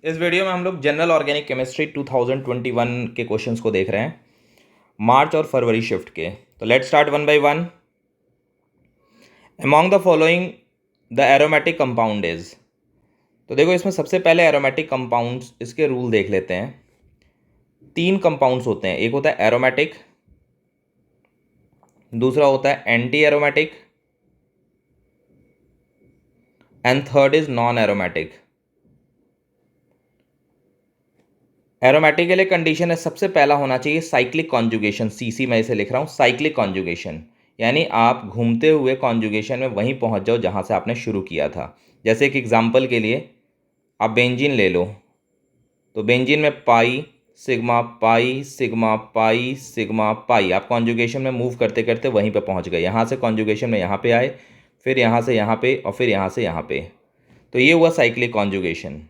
इस वीडियो में हम लोग जनरल ऑर्गेनिक केमिस्ट्री 2021 के क्वेश्चंस को देख रहे हैं, मार्च और फरवरी शिफ्ट के। तो let's start one by one. Among the following the aromatic compound is. तो देखो, इसमें सबसे पहले एरोमेटिक कंपाउंड्स, इसके रूल देख लेते हैं। 3 कंपाउंड्स होते हैं, एक होता है एरोमेटिक, दूसरा होता है anti aromatic and third is non aromatic. Aromatic के लिए कंडीशन है, सबसे पहला होना चाहिए साइक्लिक कॉन्जुगेशन। सीसी मैं इसे लिख रहा हूँ, साइक्लिक कॉन्जुगेशन, यानी आप घूमते हुए कॉन्जुगेशन में वहीं पहुँच जाओ जहाँ से आपने शुरू किया था। जैसे एक एग्जांपल के लिए आप बेंजीन ले लो, तो बेंजीन में पाई sigma pi sigma pi sigma पाई, आप कॉन्जुगेशन में मूव करते करते वहीं पे पहुँच गए। यहाँ से कॉन्जुगेशन में यहाँ पे आए, फिर यहाँ से यहाँ पे, और फिर यहाँ से यहाँ पे। तो ये हुआ साइक्लिक कॉन्जुगेशन।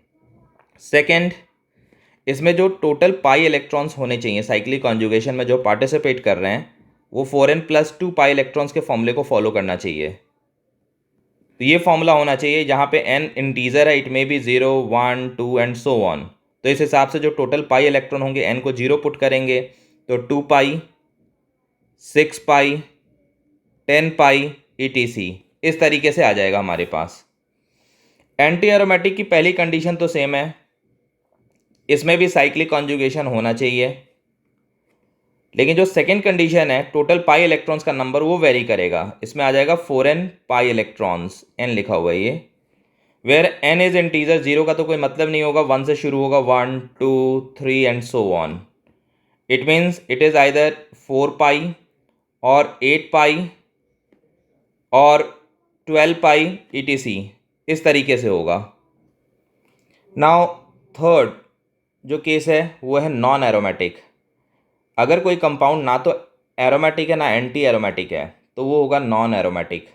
सेकेंड, इसमें जो टोटल पाई इलेक्ट्रॉन्स होने चाहिए साइक्लिक कॉन्जुगेशन में जो पार्टिसिपेट कर रहे हैं, वो 4n+2 पाई इलेक्ट्रॉन्स के फॉर्मूले को फॉलो करना चाहिए। तो ये फॉर्मूला होना चाहिए जहाँ पे n इंटीजर है, it may be 0 1 2 and so on. तो इस हिसाब से जो टोटल पाई इलेक्ट्रॉन होंगे n को 0 पुट करेंगे तो 2 पाई 6 पाई 10 पाई etc, इस तरीके से आ जाएगा हमारे पास। एंटी एरोमेटिक की पहली कंडीशन तो सेम है, इसमें भी साइक्लिक कॉन्जुगेशन होना चाहिए, लेकिन जो सेकेंड कंडीशन है टोटल पाई इलेक्ट्रॉन्स का नंबर वो वेरी करेगा। इसमें आ जाएगा 4n पाई इलेक्ट्रॉन्स, n लिखा हुआ है ये, वेयर n इज इंटीजर। 0 का तो कोई मतलब नहीं होगा, 1 से शुरू होगा, 1 2 3 and so on. It means it is either 4 पाई और 8 पाई और 12 पाई etc, इस तरीके से होगा। नाउ थर्ड जो केस है वो है नॉन एरोमेटिक। अगर कोई कंपाउंड ना तो एरोमेटिक है ना एंटी एरोमेटिक है, तो वो होगा नॉन एरोमेटिक।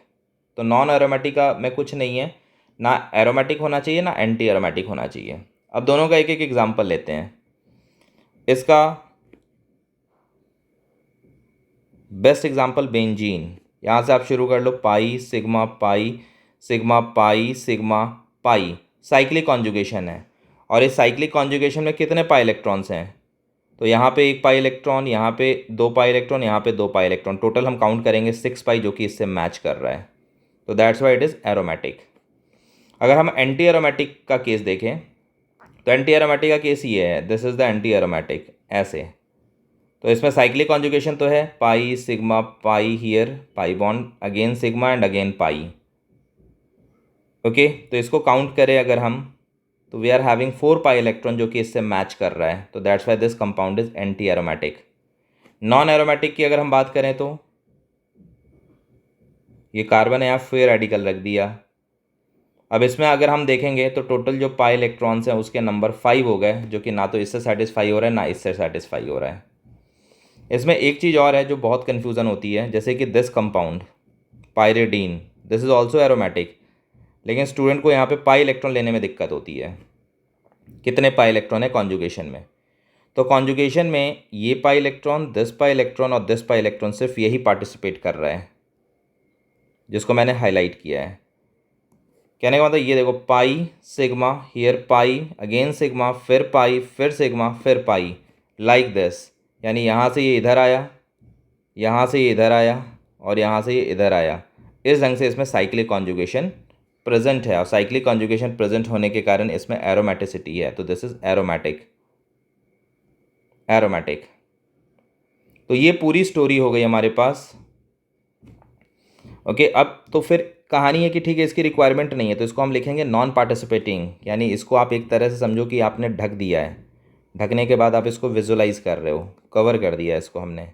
तो नॉन एरोमेटिक का में कुछ नहीं है, ना एरोमेटिक होना चाहिए ना एंटी एरोमेटिक होना चाहिए। अब दोनों का एक एक एग्जांपल लेते हैं। इसका बेस्ट एग्जांपल बेंजीन, यहाँ से आप शुरू कर लो, pi sigma pi sigma pi sigma pi, cyclic conjugation है। और इस साइक्लिक कॉन्जुगेशन में कितने पाई इलेक्ट्रॉन्स हैं? तो यहाँ पे 1 पाई इलेक्ट्रॉन, यहाँ पे 2 पाई इलेक्ट्रॉन, यहाँ पे 2 पाई इलेक्ट्रॉन, टोटल हम काउंट करेंगे 6 पाई, जो कि इससे मैच कर रहा है। तो that's why it is aromatic. अगर हम एंटी एरोमेटिक का केस देखें, तो एंटी एरोमेटिक का केस ये है, this is the anti aromatic, ऐसे। तो इसमें साइक्लिक कॉन्जुगेशन तो है, pi sigma pi here, pi bond again sigma and again pi. Okay, तो इसको काउंट करें अगर हम, तो we are having 4 pi electron जो कि इससे मैच कर रहा है। तो that's why this compound is anti aromatic. Non aromatic की अगर हम बात करें, तो ये कार्बन है, यहाँ फ्री रेडिकल रख दिया। अब इसमें अगर हम देखेंगे तो टोटल जो पाई इलेक्ट्रॉन्स हैं उसके नंबर 5 हो गए, जो कि ना तो इससे सेटिस्फाई हो रहा है ना इससे सेटिस्फाई हो रहा है। इसमें एक चीज़ और है जो बहुत कन्फ्यूज़न होती है, जैसे कि this compound pyridine, this is also aromatic, लेकिन स्टूडेंट को यहाँ पे पाई इलेक्ट्रॉन लेने में दिक्कत होती है। कितने पाई इलेक्ट्रॉन है कॉन्जुगेशन में? तो कॉन्जुगेशन में ये pi electron, this pi electron और दिस पाई इलेक्ट्रॉन सिर्फ यही पार्टिसिपेट कर रहा है, जिसको मैंने हाईलाइट किया है। कहने का मतलब ये देखो, pi sigma here, pi again sigma, फिर पाई, फिर सिग्मा, फिर पाई, लाइक दिस। यानी यहाँ से ये इधर आया, यहाँ से ये इधर आया और यहाँ से ये इधर आया। इस ढंग से इसमें साइक्लिक कॉन्जुगेशन प्रेजेंट है, और साइक्लिक कॉन्जुगेशन प्रेजेंट होने के कारण इसमें एरोमेटिसिटी है। तो दिस इज एरोमेटिक, एरोमेटिक। तो ये पूरी स्टोरी हो गई हमारे पास। ओके, अब तो फिर कहानी है कि ठीक है, इसकी रिक्वायरमेंट नहीं है, तो इसको हम लिखेंगे नॉन पार्टिसिपेटिंग। यानी इसको आप एक तरह से समझो कि आपने ढक दिया है, ढकने के बाद आप इसको विजुलाइज कर रहे हो, कवर कर दिया है इसको हमने,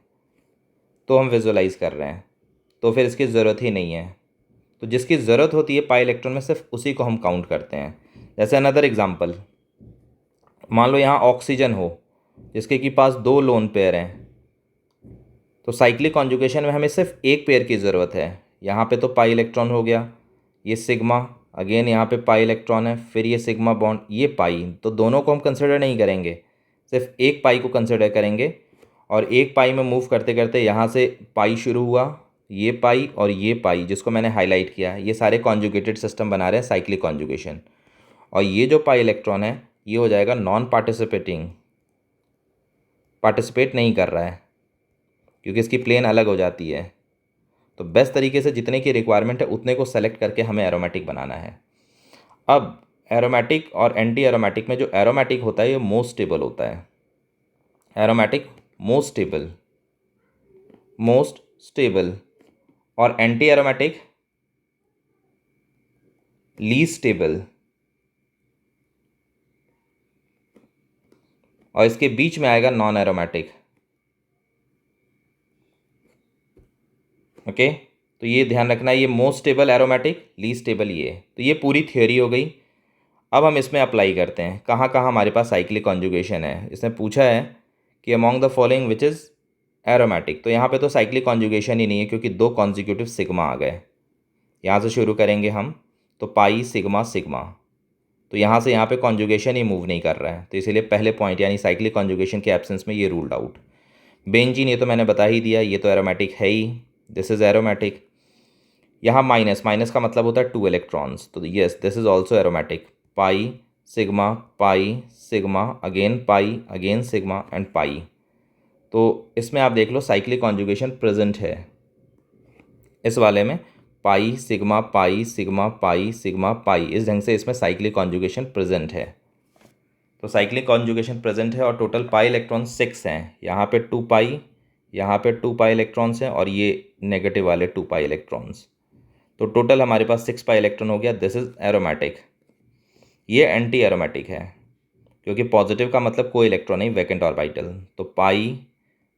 तो हम विजुलाइज कर रहे हैं, तो फिर इसकी ज़रूरत ही नहीं है। तो जिसकी ज़रूरत होती है पाई इलेक्ट्रॉन में, सिर्फ उसी को हम काउंट करते हैं। जैसे अनदर एग्जांपल, मान लो यहाँ ऑक्सीजन हो जिसके कि पास 2 लोन पेयर हैं, तो साइक्लिक कॉन्जुगेशन में हमें सिर्फ एक पेयर की ज़रूरत है। यहाँ पे तो पाई इलेक्ट्रॉन हो गया, ये सिग्मा, अगेन यहाँ पे पाई इलेक्ट्रॉन है, फिर ये सिग्मा बॉन्ड, ये पाई, तो दोनों को हम कंसिडर नहीं करेंगे, सिर्फ एक पाई को कंसिडर करेंगे। और एक पाई में मूव करते करते यहाँ से पाई शुरू हुआ, ये पाई और ये पाई जिसको मैंने हाईलाइट किया, ये सारे कॉन्जुगेटेड सिस्टम बना रहे हैं साइक्लिक कॉन्जुगेशन। और ये जो पाई इलेक्ट्रॉन है ये हो जाएगा नॉन पार्टिसिपेटिंग, पार्टिसिपेट नहीं कर रहा है क्योंकि इसकी प्लेन अलग हो जाती है। तो बेस्ट तरीके से जितने की रिक्वायरमेंट है उतने को सेलेक्ट करके हमें एरोमेटिक बनाना है। अब एरोमेटिक और एंटी एरोमेटिक में जो एरोमेटिक होता है ये मोस्ट स्टेबल होता है। Aromatic most stable, most stable, और एंटी एरोमेटिक लीस्ट स्टेबल, और इसके बीच में आएगा नॉन एरोमेटिक। ओके, तो ये ध्यान रखना है, ये most stable aromatic, least stable ये। तो ये पूरी थ्योरी हो गई। अब हम इसमें अप्लाई करते हैं कहाँ कहाँ हमारे पास साइक्लिक कॉन्जुगेशन है। इसने पूछा है कि among the following which is aromatic, तो यहाँ पे तो साइक्लिक कॉन्जुगेशन ही नहीं है क्योंकि 2 कॉन्जिक्यूटिव सिग्मा आ गए। यहाँ से शुरू करेंगे हम, तो पाई सिग्मा सिग्मा, तो यहाँ से यहाँ पे कॉन्जुगेशन ही मूव नहीं कर रहा है, तो इसीलिए पहले पॉइंट यानी साइक्लिक कॉन्जुगेशन के एब्सेंस में ये रूल्ड आउट। बेंजीन ये तो मैंने बता ही दिया, ये तो एरोमेटिक है ही, दिस इज़ एरोमेटिक। यहाँ माइनस, माइनस का मतलब होता है 2 इलेक्ट्रॉन्स, तो yes this is also aromatic. Pi sigma again pi again sigma and pi. तो इसमें आप देख लो साइक्लिक कॉन्जुगेशन प्रेजेंट है इस वाले में, पाई sigma pi sigma pi sigma पाई, इस ढंग से इसमें साइक्लिक कॉन्जुगेशन प्रेजेंट है। तो साइक्लिक कॉन्जुगेशन प्रेजेंट है और टोटल पाई इलेक्ट्रॉन 6 हैं। यहाँ पे 2 पाई, यहाँ पे 2 पाई इलेक्ट्रॉन्स हैं और ये नेगेटिव वाले 2 पाई इलेक्ट्रॉन्स, तो टोटल हमारे पास 6 पाई इलेक्ट्रॉन हो गया। This is aromatic. ये एंटी एरोमेटिक है क्योंकि पॉजिटिव का मतलब कोई इलेक्ट्रॉन नहीं, वैकेंट ऑर्बिटल। तो पाई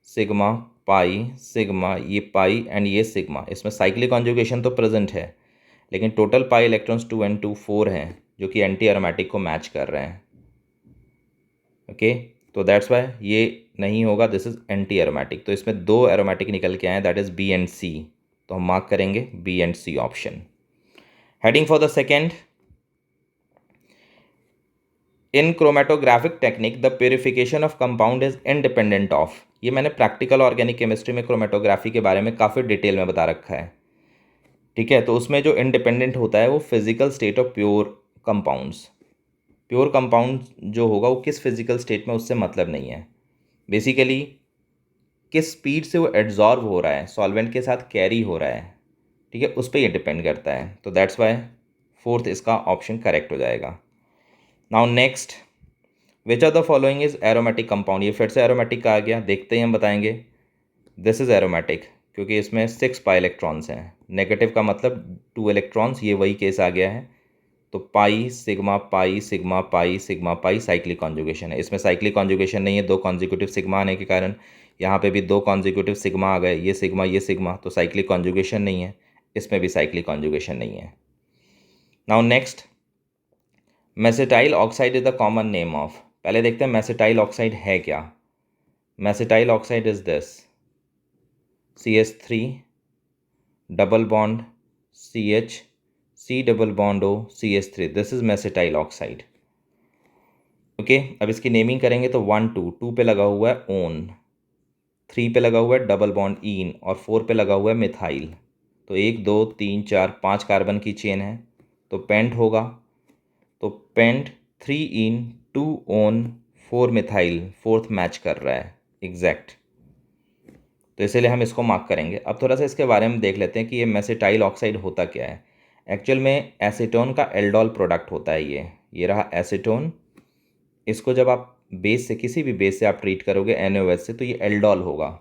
सिग्मा ये पाई एंड ये सिग्मा, इसमें साइक्लिक कॉन्जुगेशन तो प्रेजेंट है लेकिन टोटल पाई इलेक्ट्रॉन्स 2 and 2 4 हैं जो कि एंटी एरोमेटिक को मैच कर रहे हैं। ओके, तो दैट्स वाई ये नहीं होगा, दिस इज़ एंटी एरोमेटिक। तो इसमें 2 एरोमेटिक निकल के आए, that is B and C, तो हम मार्क करेंगे B and C option. Heading for the second, in chromatographic technique the purification of compound is independent of. ये मैंने प्रैक्टिकल ऑर्गेनिक केमिस्ट्री में क्रोमेटोग्राफी के बारे में काफ़ी डिटेल में बता रखा है, ठीक है। तो उसमें जो इंडिपेंडेंट होता है वो physical state of pure compounds. Pure compound जो होगा वो किस फिजिकल स्टेट में उससे मतलब नहीं है, बेसिकली किस स्पीड से वो एड्जॉर्ब हो रहा है, सॉल्वेंट के साथ कैरी हो रहा है, ठीक है, उस पर ये डिपेंड करता है। तो दैट्स वाई फोर्थ इसका ऑप्शन करेक्ट हो जाएगा। Now next, which of the following is aromatic compound, ये फिर से एरोमेटिक का आ गया, देखते ही हम बताएंगे। दिस इज़ एरोमेटिक क्योंकि इसमें 6 पाई इलेक्ट्रॉन्स हैं, नेगेटिव का मतलब 2 इलेक्ट्रॉन्स, ये वही केस आ गया है। तो pi sigma pi sigma pi sigma pi cyclic conjugation है। इसमें साइक्लिक कॉन्जुगेशन नहीं है, 2 कॉन्जिक्यूटिव सिग्मा आने के कारण यहाँ पे भी 2 कॉन्जिक्यूटिव सिग्मा आ गए, ये सिग्मा, तो साइक्लिक कॉन्जुगेशन नहीं है, इसमें भी साइक्लिक कॉन्जुगेशन नहीं है। Now next, mesityl oxide is the common name of. पहले देखते हैं मेसेटाइल ऑक्साइड है क्या। Mesityl oxide is this, CH3 double bond CH, C double bond O CH3, this is mesityl oxide. Okay, अब इसकी naming करेंगे तो 1 2 2 पे लगा हुआ है ओन, 3 पे लगा हुआ है डबल बॉन्ड इन और 4 पे लगा हुआ है मिथाइल। तो 1 2 3 4 5 कार्बन की चेन है, तो पेंट होगा। तो पेंट 3 इन 2 ओन 4 मिथाइल, फोर्थ मैच कर रहा है एग्जैक्ट, तो इसीलिए हम इसको मार्क करेंगे। अब थोड़ा सा इसके बारे में देख लेते हैं कि ये मेसेटाइल ऑक्साइड होता क्या है। एक्चुअल में एसीटोन का एल्डोल प्रोडक्ट होता है ये रहा एसीटोन। इसको जब आप बेस से, किसी भी बेस से आप ट्रीट करोगे NaOH से, तो ये एल्डोल होगा।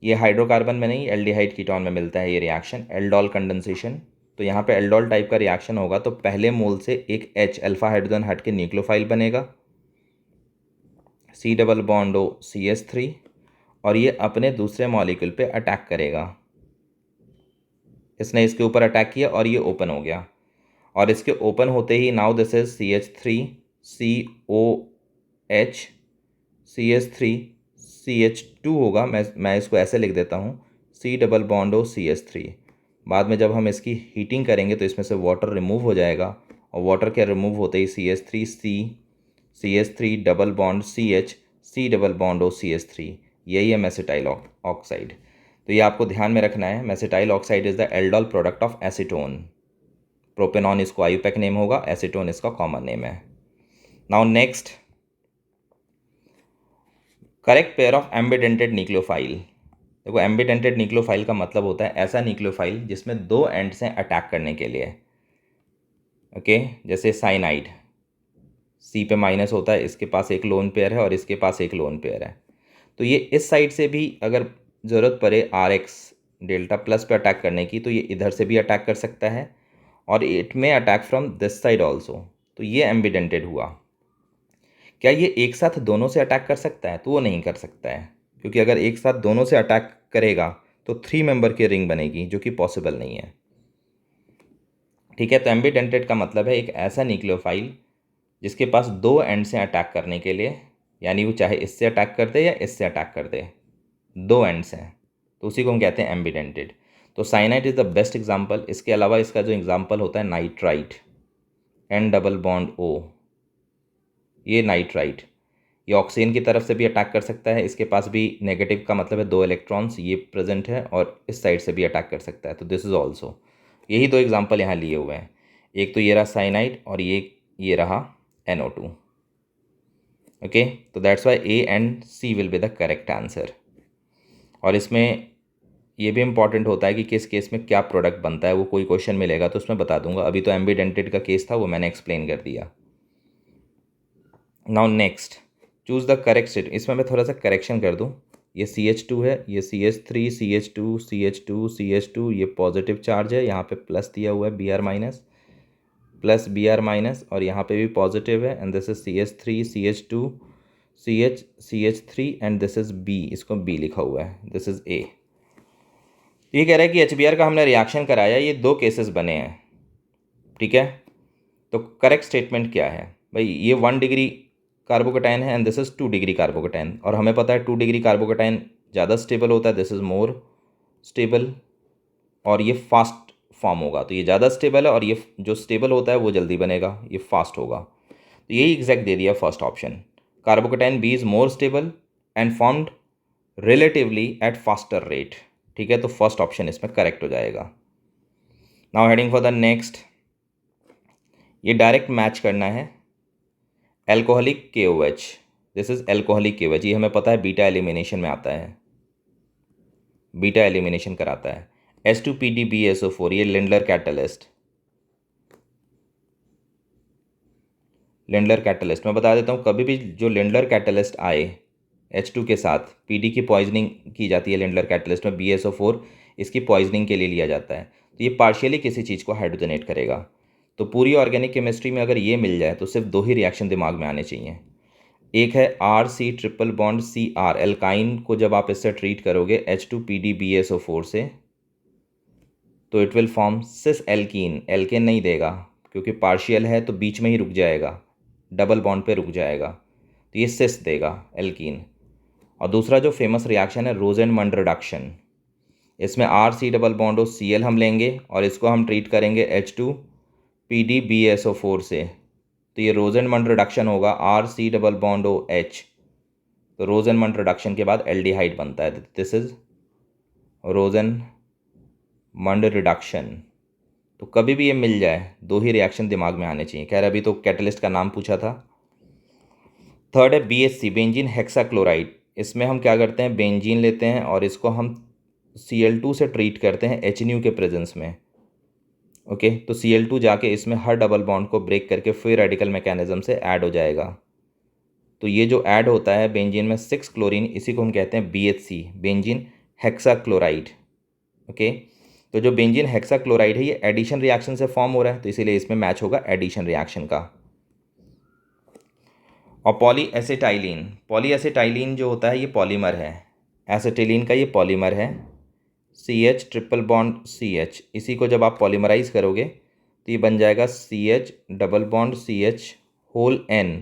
ये हाइड्रोकार्बन में नहीं, एल्डिहाइड कीटोन में मिलता है ये रिएक्शन, एल्डोल कंडेंसेशन। तो यहाँ पे एल्डोल टाइप का रिएक्शन होगा, तो पहले मोल से एक H अल्फा हाइड्रोजन हट के न्यूक्लियोफाइल बनेगा, C double bond O CH3, और ये अपने दूसरे मॉलिक्यूल पे अटैक करेगा। इसने इसके ऊपर अटैक किया और ये ओपन हो गया, और इसके ओपन होते ही now this is CH3 COH CH3 CH2 होगा। मैं इसको ऐसे लिख देता हूँ, C double bond O CH3। बाद में जब हम इसकी हीटिंग करेंगे तो इसमें से वाटर रिमूव हो जाएगा, और वाटर के रिमूव होते ही CH3 double bond CH C double bond O CH3, यही है मेसेटाइल ऑक्साइड। तो ये आपको ध्यान में रखना है, mesityl oxide is the aldol product of acetone. Propanone इसको आईयूपैक नेम होगा, एसीटोन इसका कॉमन नेम है। Now next, correct pair of ambidentate nucleophile. देखो एम्बिडेंटेड न्यूक्लियोफाइल का मतलब होता है ऐसा न्यूक्लियोफाइल जिसमें दो एंड्स हैं अटैक करने के लिए। ओके, जैसे साइनाइड, सी पे माइनस होता है, इसके पास एक लोन पेयर है और इसके पास एक लोन पेयर है। तो ये इस साइड से भी अगर ज़रूरत पड़े आर एक्स डेल्टा प्लस पे अटैक करने की, तो ये इधर से भी अटैक कर सकता है और इट में attack from this side also. तो ये एम्बिडेंटेड हुआ। क्या ये एक साथ दोनों से अटैक कर सकता है? तो वो नहीं कर सकता है, क्योंकि अगर एक साथ दोनों से अटैक करेगा तो 3 मेंबर की रिंग बनेगी, जो कि पॉसिबल नहीं है। ठीक है, तो एम्बिडेंटेड का मतलब है एक ऐसा न्यूक्लियोफाइल जिसके पास दो एंड से अटैक करने के लिए, यानी वो चाहे इससे अटैक कर दे या इससे अटैक कर दे, दो एंड्स हैं, तो उसी को हम कहते हैं एम्बिडेंटेड। तो cyanide is the best example. इसके अलावा इसका जो एग्जांपल होता है nitrite, N double bond O, ये नाइट्राइट, ये ऑक्सीजन की तरफ से भी अटैक कर सकता है, इसके पास भी नेगेटिव का मतलब है दो इलेक्ट्रॉन्स ये प्रेजेंट है, और इस साइड से भी अटैक कर सकता है। तो दिस इज़ ऑल्सो, यही दो एग्जांपल यहाँ लिए हुए हैं, एक तो ये रहा साइनाइड और ये रहा NO2। ओके, तो that's Y A and C will be the correct answer. और इसमें ये भी इंपॉर्टेंट होता है कि किस केस में क्या प्रोडक्ट बनता है, वो कोई क्वेश्चन मिलेगा तो उसमें बता दूंगा। अभी तो एम्बिडेंटेड का केस था, वो मैंने एक्सप्लेन कर दिया। Now next, choose the correct state. इसमें मैं थोड़ा सा करेक्शन कर दूं, ये CH2 है, ये CH3, CH2, CH2, CH2, ये पॉजिटिव चार्ज है, यहाँ पे प्लस दिया हुआ है Br minus, plus Br minus, और यहाँ पे भी पॉजिटिव है, and this is CH3, CH2, CH3 and this is B, इसको B लिखा हुआ है, दिस इज A। ये कह रहा है कि HBr का हमने रिएक्शन कराया, ये दो केसेस बने हैं। ठीक है, तो करेक्ट स्टेटमेंट क्या है भाई? ये 1 डिग्री कार्बोकेटाइन है and this is 2 degree carbocation, और हमें पता है 2 डिग्री कार्बोकेटाइन ज़्यादा स्टेबल होता है, दिस इज़ मोर स्टेबल, और ये फास्ट फॉर्म होगा। तो ये ज़्यादा स्टेबल है और ये जो स्टेबल होता है वो जल्दी बनेगा, ये फास्ट होगा। तो यही एग्जैक्ट दे दिया first option, carbocation B is more stable and formed relatively eight faster rate. ठीक है, तो फर्स्ट ऑप्शन इसमें करेक्ट हो जाएगा। Now heading for the next, ये डायरेक्ट मैच करना है alcoholic KOH, this is alcoholic KOH, ये हमें पता है बीटा एलिमिनेशन में आता है, बीटा एलिमिनेशन कराता है। H2PDBSO4, ये लिंडलर कैटलिस्ट, लिंडलर कैटलिस्ट मैं बता देता हूँ, कभी भी जो लिंडलर कैटलिस्ट आए H2 के साथ, PD की पॉइजनिंग की जाती है लिंडलर कैटलिस्ट में, BSO4 इसकी पॉइजनिंग के लिए लिया जाता है, तो ये पार्शियली किसी चीज़ को हाइड्रोजनेट करेगा। तो पूरी ऑर्गेनिक केमिस्ट्री में अगर ये मिल जाए तो सिर्फ दो ही रिएक्शन दिमाग में आने चाहिए, एक है RC triple bond CR, alkyne को जब आप इससे ट्रीट करोगे H2PDBSO4 से, तो it will form cis alkene, alkane नहीं देगा क्योंकि पार्शियल है तो बीच में ही रुक जाएगा, डबल बॉन्ड पे रुक जाएगा, तो ये सिस देगा एल्कीन। और दूसरा जो फेमस रिएक्शन है रोजेनमंड रिडक्शन, इसमें RC डबल बॉन्ड Cl हम लेंगे और इसको हम ट्रीट करेंगे H2PDBSO4 से, तो ये रोजेनमंड रिडक्शन होगा, RC डबल बॉन्ड OH, तो रोजेनमंड रिडक्शन के बाद एल्डिहाइड बनता है, दिस इज रोजेनमंड रिडक्शन। तो कभी भी ये मिल जाए दो ही रिएक्शन दिमाग में आने चाहिए। खैर अभी तो कैटलिस्ट का नाम पूछा था। थर्ड है BHC, बेंजीन हेक्साक्लोराइड, इसमें हम क्या करते हैं, बेंजीन लेते हैं और इसको हम Cl2 से ट्रीट करते हैं HNU के प्रेजेंस में। ओके, तो Cl2 जाके इसमें हर डबल बॉन्ड को ब्रेक करके फ्री रेडिकल मैकेनिज्म से ऐड हो जाएगा। तो ये जो ऐड होता है बेंजीन में 6 क्लोरीन, इसी को हम कहते हैं BHC, बेंजीन हेक्साक्लोराइड। ओके, तो जो बेंजीन हेक्साक्लोराइड है ये एडिशन रिएक्शन से फॉर्म हो रहा है, तो इसीलिए इसमें मैच होगा एडिशन रिएक्शन का। और पॉलीएसिटाइलिन, पॉलीएसिटाइलिन जो होता है ये पॉलीमर है, एसिटिलीन का ये पॉलीमर है, CH ट्रिपल बॉन्ड CH, इसी को जब आप पॉलीमराइज करोगे तो ये बन जाएगा CH double bond CH whole N,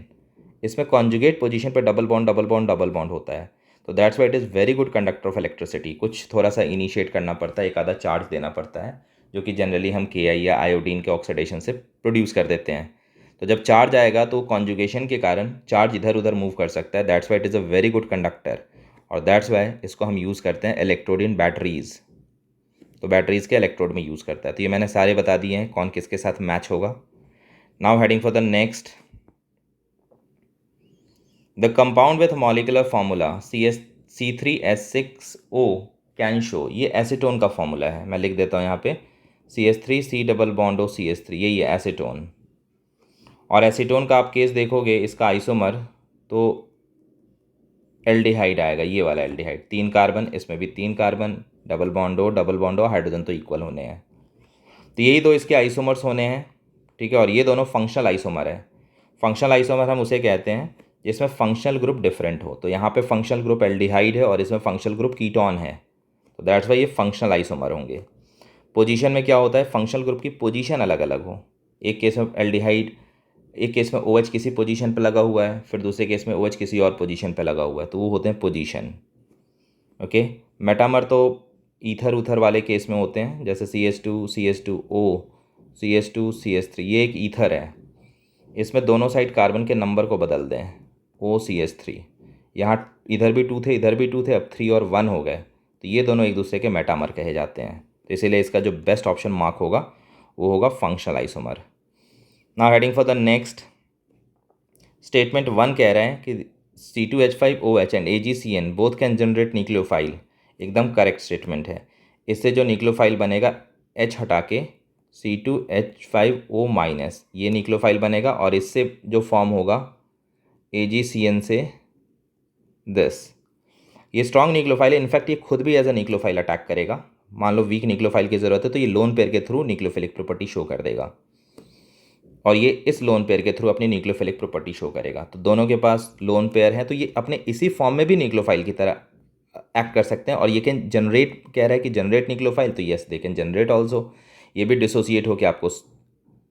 इसमें कॉन्जुगेट पोजीशन पर double bond double bond double bond होता है, तो that's why it is very good conductor of electricity. कुछ थोड़ा सा इनिशिएट करना पड़ता है, एक आधा चार्ज देना पड़ता है, जो कि जनरली हम Ki या आयोडीन के ऑक्सीडेशन से प्रोड्यूस कर देते हैं। तो जब चार्ज आएगा तो कॉन्जुगेशन के कारण चार्ज इधर उधर मूव कर सकता है, that's why it is a very good conductor, और दैट्स वाई इसको हम यूज़ करते हैं इलेक्ट्रोड इन बैटरीज़, तो बैटरीज़ के इलेक्ट्रोड में यूज़ करता है। तो ये मैंने सारे बता दिए हैं कौन किसके साथ मैच होगा। Now heading for the next, the compound with molecular formula C3H6O can show, ये एसीटोन का फार्मूला है, मैं लिख देता हूँ यहाँ पे CH3 C double bond O CH3, यही है एसीटोन। और एसीटोन का आप केस देखोगे इसका आइसोमर तो एल्डिहाइड आएगा, ये वाला एल्डिहाइड, 3 कार्बन, इसमें भी 3 carbon, double bond O hydrogen तो इक्वल होने हैं, तो यही दो इसके आइसोमर्स होने हैं, ठीक है। और ये दोनों फंक्शनल आइसोमर है। फंक्शनल आइसोमर हम उसे कहते हैं जिसमें फंक्शनल ग्रुप डिफरेंट हो, तो यहाँ पे फंक्शनल ग्रुप एल्डिहाइड है और इसमें फंक्शनल ग्रुप कीटोन है, तो दैट्स वाई ये फंक्शनल आइसोमर होंगे। पोजीशन में क्या होता है, फंक्शनल ग्रुप की पोजीशन अलग अलग हो, एक केस में एल्डिहाइड, एक केस में OH किसी पोजीशन पर लगा हुआ है, फिर दूसरे केस में OH किसी और पोजीशन पर लगा हुआ है, तो वो होते हैं पोजीशन। ओके, मेटामर तो ईथर उथर वाले केस में होते हैं, जैसे CH2 CH2O CH2 CH3, ये एक ईथर है, इसमें दोनों साइड कार्बन के नंबर को बदल दें, OCH3, यहाँ इधर भी 2 थे इधर भी 2 थे, अब 3 और 1 हो गए, तो ये दोनों एक दूसरे के मेटामर कहे जाते हैं, तो इसीलिए इसका जो बेस्ट ऑप्शन मार्क होगा वो होगा functional isomer. Now heading for the next, statement 1 कह रहे हैं कि C2H5OH and AgCN both can generate nucleophile, एकदम करेक्ट स्टेटमेंट है। इससे जो न्यूक्लियोफाइल बनेगा H हटा के C2H5O माइनस, ये न्यूक्लियोफाइल बनेगा, और इससे जो फॉर्म होगा AgCN से दिस, ये स्ट्रॉन्ग न्यूक्लियोफाइल है, इनफैक्ट ये खुद भी एज अ न्यूक्लियोफाइल अटैक करेगा। मान लो वीक न्यूक्लियोफाइल की ज़रूरत है तो ये लोन पेयर के थ्रू न्यूक्लियोफिलिक प्रॉपर्टी शो कर देगा, और ये इस लोन पेयर के थ्रू अपनी न्यूक्लियोफिलिक प्रॉपर्टी शो करेगा। तो दोनों के पास लोन पेयर है, तो ये अपने इसी फॉर्म में भी न्यूक्लियोफाइल की तरह एक्ट कर सकते हैं, और ये कैन जनरेट, कह रहा है कि जनरेट न्यूक्लियोफाइल, तो yes they can generate also. ये भी डिसोसिएट होकर आपको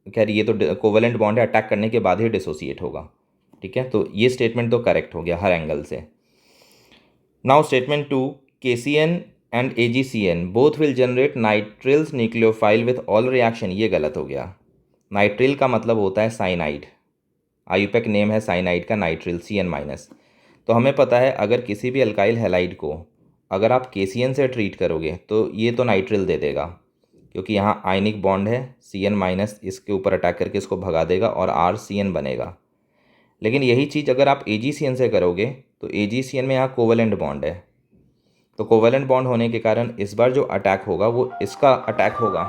कह रही, ये तो कोवेलेंट बॉन्ड है, अटैक करने के बाद ही डिसोसिएट होगा, ठीक है। तो ये स्टेटमेंट तो करेक्ट हो गया हर एंगल से। Now statement 2, KCN and AgCN both will generate nitriles nucleophile with all reaction, ये गलत हो गया। नाइट्रिल का मतलब होता है साइनाइड, आयुपेक नेम है साइनाइड का नाइट्रिल CN माइनस। तो हमें पता है अगर किसी भी अल्काइल हैलाइड को अगर आप KCN से ट्रीट करोगे तो ये तो नाइट्रिल दे देगा, क्योंकि यहाँ आयनिक बॉन्ड है, CN माइनस इसके ऊपर अटैक करके इसको भगा देगा और RCN बनेगा। लेकिन यही चीज़ अगर आप AgCN से करोगे तो AgCN में यहाँ कोवेलेंट बॉन्ड है, तो कोवेलेंट बॉन्ड होने के कारण इस बार जो अटैक होगा वो इसका अटैक होगा,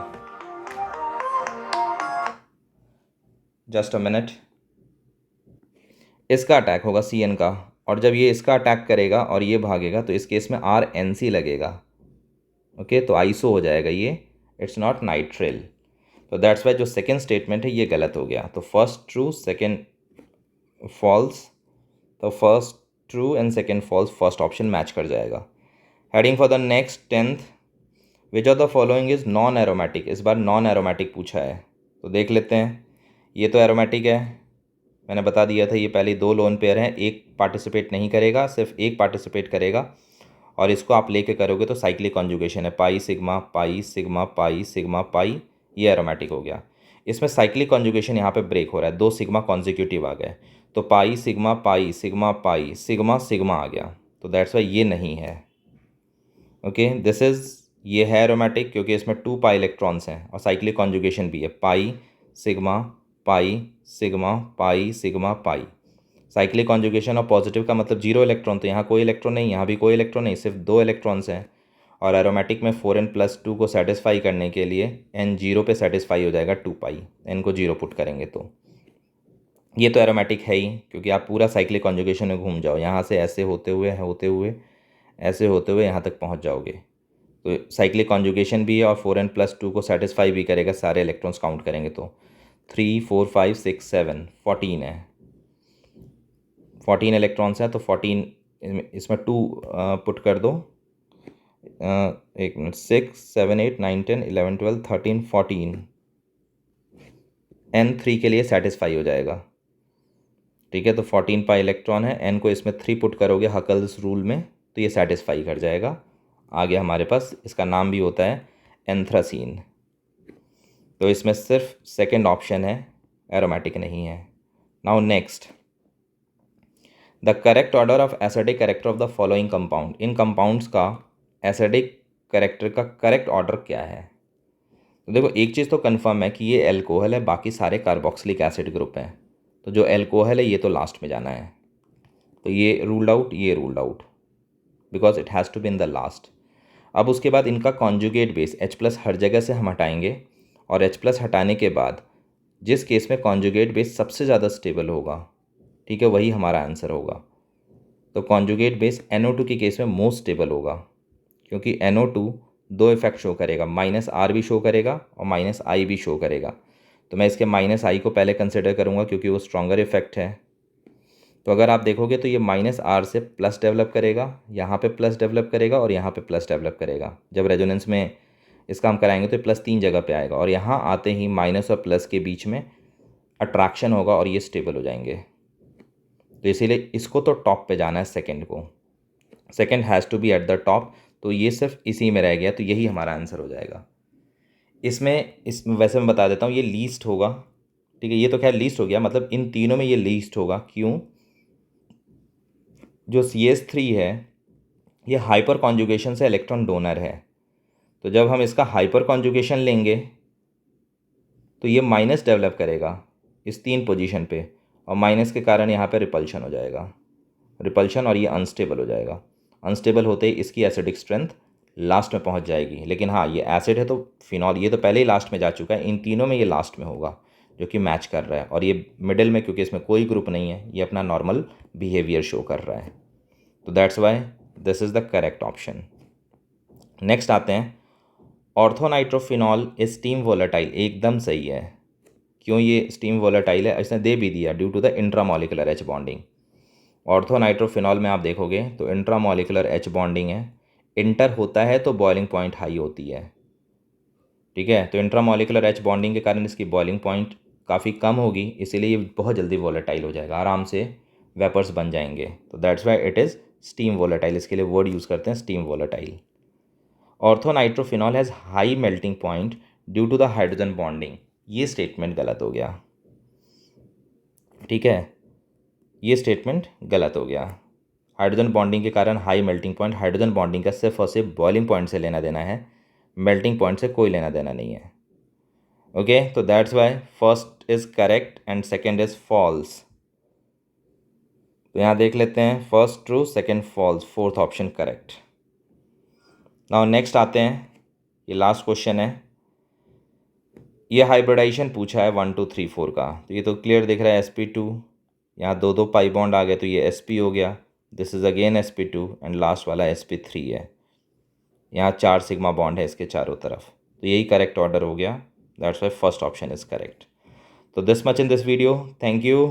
जस्ट अ मिनट, इसका अटैक होगा CN का, और जब ये इसका अटैक करेगा और ये भागेगा तो इस केस में RNC लगेगा, ओके, तो आइसो हो जाएगा ये, इट्स नॉट नाइट्रिल। तो दैट्स वाई जो सेकेंड स्टेटमेंट है ये गलत हो गया। तो फर्स्ट ट्रू सेकेंड फॉल्स, तो first true and second false, first option match कर जाएगा। Heading for the next 10th, which of the following is non aromatic, इस बार नॉन एरोमेटिक पूछा है, तो देख लेते हैं। ये तो एरोमेटिक है, मैंने बता दिया था, ये पहले 2 लोन पेयर हैं, एक पार्टिसिपेट नहीं करेगा, सिर्फ एक पार्टिसिपेट करेगा, और इसको आप लेके करोगे तो साइक्लिक कॉन्जुगेशन है, pi sigma pi sigma pi sigma पाई, ये एरोमेटिक हो गया। इसमें साइक्लिक कॉन्जुगेशन यहाँ पे ब्रेक हो रहा है, 2 सिग्मा कॉन्जिक्यूटिव आ गए, तो pi sigma pi sigma pi sigma sigma आ गया, तो दैट्स वाई ये नहीं है। ओके, दिस इज़, ये है एरोमेटिक क्योंकि इसमें 2 पाई इलेक्ट्रॉन्स हैं और साइक्लिक कॉन्जुगेशन भी है, pi sigma pi sigma pi sigma pi. Cyclic conjugation और पॉजिटिव का मतलब 0 इलेक्ट्रॉन, तो यहाँ कोई इलेक्ट्रॉन नहीं, यहाँ भी कोई इलेक्ट्रॉन नहीं, सिर्फ 2 इलेक्ट्रॉन्स हैं। और एरोमेटिक में 4n+2 को सेटिस्फाई करने के लिए n 0 पे सेटिस्फाई हो जाएगा 2 पाई, n को 0 पुट करेंगे तो ये तो एरोमेटिक है ही, क्योंकि आप पूरा साइक्लिक कॉन्जुगेशन में घूम जाओ, यहाँ से ऐसे होते हुए ऐसे होते हुए यहाँ तक पहुँच जाओगे, तो साइक्लिक कॉन्जुगेशन भी है और 4n+2 को सेटिस्फाई भी करेगा, सारे इलेक्ट्रॉन्स काउंट करेंगे तो 3 4 5 6 7 14 है, 14 इलेक्ट्रॉन्स हैं, तो 14 इसमें 2 पुट कर दो, एक मिनट, 6 7 8 9 10 11 12 13 14, n 3 के लिए सेटिस्फाई हो जाएगा, ठीक है। तो 14 पाई इलेक्ट्रॉन है, n को इसमें 3 पुट करोगे हकल्स रूल में तो ये सेटिस्फाई कर जाएगा। आगे हमारे पास इसका नाम भी होता है एंथ्रासीन, तो इसमें सिर्फ सेकंड ऑप्शन है, एरोमेटिक नहीं है। Now next, the correct order of acidic character of the following compound, in compounds का एसिडिक कैरेक्टर का करेक्ट ऑर्डर क्या है। तो देखो एक चीज़ तो कंफर्म है कि ये एल्कोहल है, बाकी सारे कार्बोक्सिलिक एसिड ग्रुप हैं, तो जो एल्कोहल है ये तो लास्ट में जाना है, तो ये रूल्ड आउट, ये ruled out, because it has to be in the last. अब उसके बाद इनका कॉन्जुगेट बेस H+ हर जगह से हम हटाएंगे, और H+ हटाने के बाद जिस केस में कॉन्जुगेट बेस सबसे ज़्यादा स्टेबल होगा, ठीक है, वही हमारा आंसर होगा। तो कॉन्जुगेट बेस NO2 के केस में मोस्ट स्टेबल होगा, क्योंकि NO2 दो इफेक्ट शो करेगा, -R भी शो करेगा और -I भी शो करेगा। तो मैं इसके -I को पहले कंसिडर करूँगा क्योंकि वो स्ट्रॉन्गर इफेक्ट है। तो अगर आप देखोगे तो ये -R से प्लस डेवलप करेगा, यहाँ पे प्लस डेवलप करेगा और यहाँ पे प्लस डेवलप करेगा। जब रेजोनेंस में इसका हम कराएंगे तो प्लस 3 जगह पे आएगा, और यहाँ आते ही माइनस और प्लस के बीच में अट्रैक्शन होगा और ये स्टेबल हो जाएंगे। तो इसीलिए इसको तो टॉप पे जाना है, सेकंड को, second has to be at the top. तो ये सिर्फ इसी में रह गया, तो यही हमारा आंसर हो जाएगा। इसमें वैसे मैं बता देता हूँ, ये लीस्ट होगा, ठीक है, ये तो खैर लीस्ट हो गया, मतलब इन तीनों में ये लीस्ट होगा। क्यों? जो CH3 है ये हाइपर कॉन्जुगेशन से इलेक्ट्रॉन डोनर है, तो जब हम इसका हाइपर कॉन्जुगेशन लेंगे तो ये माइनस डेवलप करेगा इस 3 पोजीशन पे, और माइनस के कारण यहाँ पे रिपल्शन हो जाएगा, रिपल्शन, और ये अनस्टेबल हो जाएगा। अनस्टेबल होते ही इसकी एसिडिक स्ट्रेंथ लास्ट में पहुँच जाएगी। लेकिन हाँ, ये एसिड है तो फिनॉल ये तो पहले ही लास्ट में जा चुका है, इन तीनों में ये लास्ट में होगा जो कि मैच कर रहा है, और ये मिडिल में, क्योंकि इसमें कोई ग्रुप नहीं है, ये अपना नॉर्मल बिहेवियर शो कर रहा है। तो that's why this is the correct option. Next आते हैं, ऑर्थोनाइट्रोफिनॉल इज स्टीम वोलेटाइल। एकदम सही है। क्यों ये स्टीम वोलेटाइल है? इसने दे भी दिया, due to the intramolecular H bonding. Orthonitrophenol में आप देखोगे तो इंट्रामोलिकुलर H बॉन्डिंग है, इंटर होता है तो बॉइलिंग पॉइंट हाई होती है, ठीक है। तो इंट्रामोलिकुलर H बॉन्डिंग के कारण इसकी बॉइलिंग पॉइंट काफ़ी कम होगी, इसीलिए ये बहुत जल्दी वोलेटाइल हो जाएगा, आराम से वेपर्स बन जाएंगे। तो that's why it is steam volatile. इसके लिए वर्ड यूज़ करते हैं steam volatile. Orthonitrophenol has high melting point due to the hydrogen bonding. ये स्टेटमेंट गलत हो गया, ठीक है, ये स्टेटमेंट गलत हो गया। हाइड्रोजन बॉन्डिंग के कारण high melting point, hydrogen bonding का सिर्फ और सिर्फ बॉइलिंग पॉइंट से लेना देना है, मेल्टिंग पॉइंट से कोई लेना देना नहीं है। ओके, तो that's why first is correct and second is false. तो यहाँ देख लेते हैं, first true, second false, fourth option correct. Now next आते हैं, ये लास्ट क्वेश्चन है। ये हाइब्रिडाइजेशन पूछा है 1 2 3 4 का, तो ये तो क्लियर दिख रहा है sp2, यहाँ दो पाई बॉन्ड आ गए तो ये sp हो गया, this is again sp2 and last वाला sp3 है। यहाँ 4 सिग्मा बॉन्ड है इसके चारों तरफ, तो यही करेक्ट ऑर्डर हो गया। That's why first option is correct. तो this much in this video, thank you.